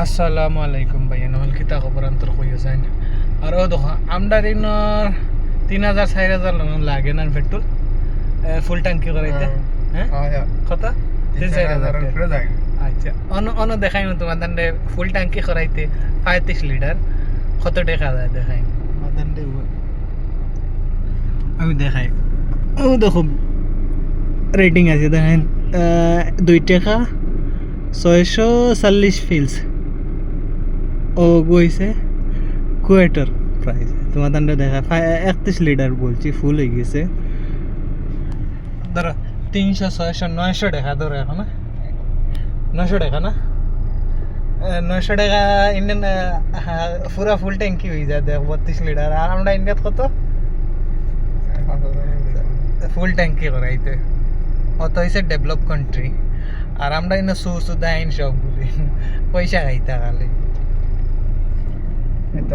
আসসালামু আলাইকুম ভাইয়া নহল কিতা খবর আন্তর কই আছেন আর ও দেখো আমরা দিনর 3000 4000 লাগে না পেট্রোল ফুল ট্যাঙ্কি করাইতে হ্যাঁ কত 3000 আচ্ছা অন দেখাই তোমার দান্ডে ফুল ট্যাঙ্কি করাইতে 35 লিটার কত টাকা যায় দেখাই দান্ডে আমি দেখাই ও দেখো রেটিং আছে দেখেন 2 টাকা 640 ফিলস ও গইছে কুয়েটার প্রাইস তোমার দান্ডে দেখা 31 লিটার বলছি ফুল হয়ে গেছে ধরো 300 600 900 টাকা ধরো এখন 900 টাকা না 900 টাকা ইন্ডিয়ান পুরা ফুল ট্যাঙ্কি হয়ে যায় দেখ 32 লিটার আর আমরা ইন্ডিয়াত কত ফুল ট্যাঙ্কি করাইতে অত হয়েছে ডেভেলপ কান্ট্রি আর আমরা ইন্ডিয়া সুদা আইন সবগুলি পয়সা খাইতে খালি